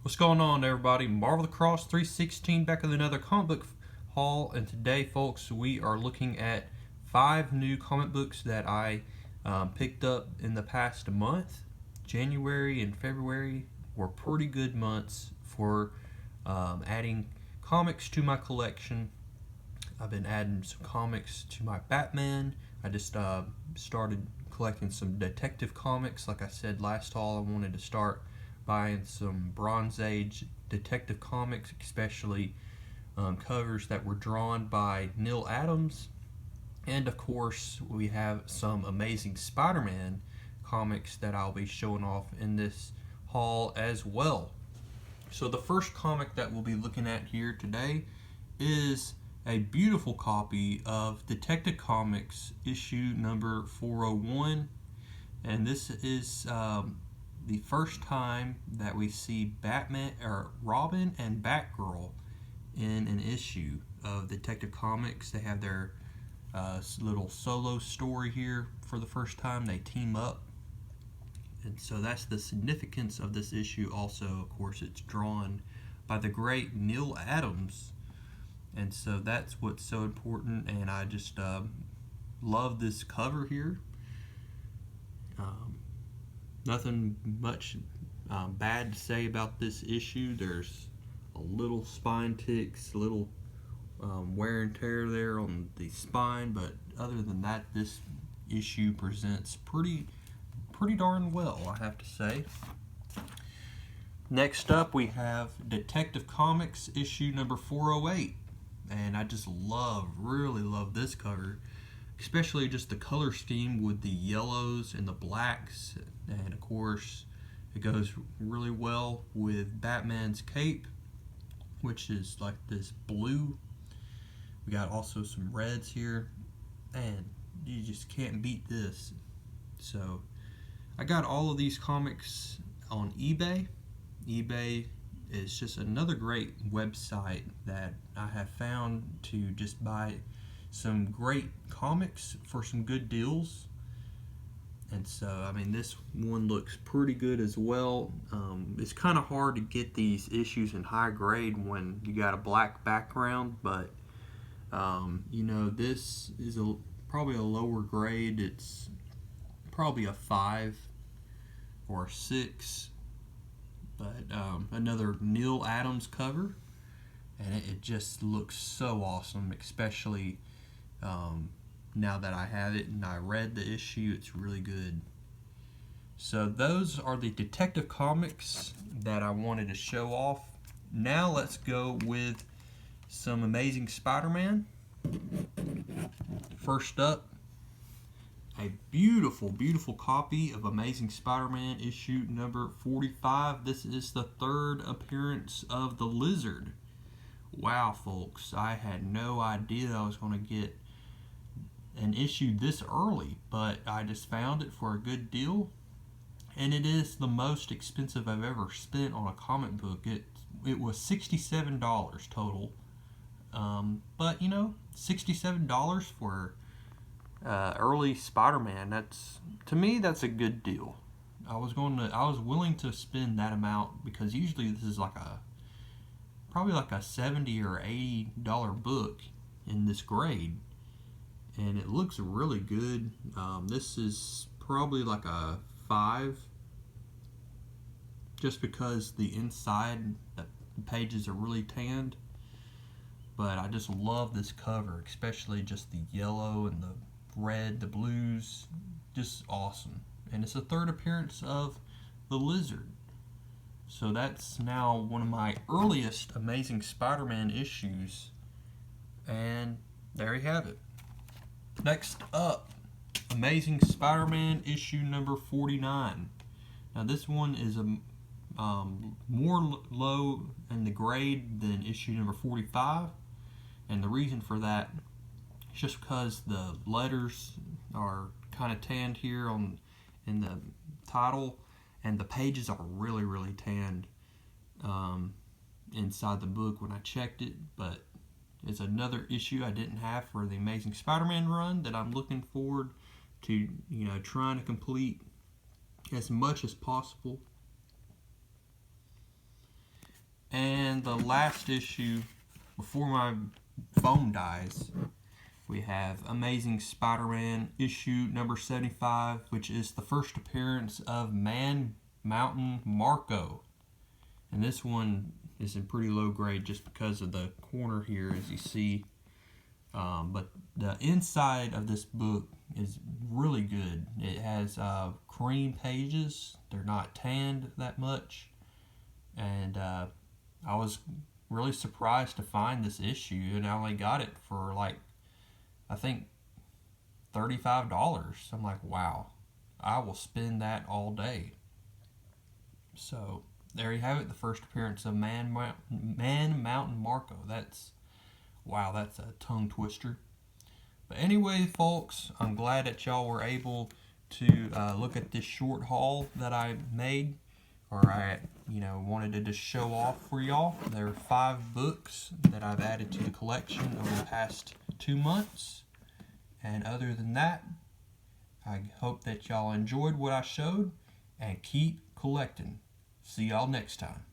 What's going on, everybody? Marvel the Cross 316 back with another comic book haul, and today, folks, we are looking at 5 new comic books that I picked up in the past month. January and February were pretty good months for adding comics to my collection. I've been adding some comics to my Batman. I just started collecting some detective comics. Like I said last haul, I wanted to start buying some Bronze Age detective comics, especially covers that were drawn by Neil Adams. And of course, we have some amazing Spider-Man comics that I'll be showing off in this haul as well. So the first comic that we'll be looking at here today is a beautiful copy of Detective Comics issue number 401, and this is the first time that we see Batman or Robin and Batgirl in an issue of Detective Comics. They have their little solo story here for the first time. They team up, and so that's the significance of this issue. Also, of course, it's drawn by the great Neil Adams, and so that's what's so important. And I just love this cover here. Nothing much bad to say about this issue. There's a little spine ticks, a little wear and tear there on the spine, but other than that, this issue presents pretty darn well, I have to say. Next up, we have Detective Comics issue number 408, and I just really love this cover, especially just the color scheme with the yellows and the blacks, and of course it goes really well with Batman's cape, which is like this blue. We got also some reds here, and you just can't beat this. So I got all of these comics on eBay. eBay is just another great website that I have found to just buy some great comics for some good deals. And so, I mean, this one looks pretty good as well. It's kind of hard to get these issues in high grade when you got a black background, but you know, this is probably a lower grade. It's probably a 5 or a 6, but another Neil Adams cover, and it just looks so awesome, especially now that I have it and I read the issue. It's really good. So those are the Detective Comics that I wanted to show off. Now let's go with some Amazing Spider-Man. First up, a beautiful copy of Amazing Spider-Man issue number 45. This is the 3rd appearance of the Lizard. Wow, folks, I had no idea I was going to get an issue this early, but I just found it for a good deal, and it is the most expensive I've ever spent on a comic book. It was $67 total, but you know, $67 for early Spider-Man, to me that's a good deal. I was willing to spend that amount because usually this is probably like a $70 or $80 book in this grade, and it looks really good. This is probably like a 5, just because the inside, the pages are really tanned. But I just love this cover, especially just the yellow and the red, the blues, just awesome. And it's the 3rd appearance of the Lizard. So that's now one of my earliest Amazing Spider-Man issues, and there you have it. Next up, Amazing Spider-Man issue number 49. Now this one is more low in the grade than issue number 45, and the reason for that is just because the letters are kind of tanned here in the title, and the pages are really tanned inside the book when I checked it. But it's another issue I didn't have for the Amazing Spider-Man run that I'm looking forward to, you know, trying to complete as much as possible. the last issue, before my phone dies, we have Amazing Spider-Man issue number 75, which is the first appearance of Man Mountain Marco. And this one is in pretty low grade just because of the corner here, as you see. But the inside of this book is really good. It has cream pages. They're not tanned that much. And I was really surprised to find this issue, and I only got it for like, I think $35. I'm like, wow, I will spend that all day. So there you have it, the first appearance of Man Mountain Marco. Wow, that's a tongue twister. But anyway, folks, I'm glad that y'all were able to look at this short haul that I made, or I wanted to just show off for y'all. There are 5 books that I've added to the collection over the past 2 months. And other than that, I hope that y'all enjoyed what I showed, and keep collecting. See y'all next time.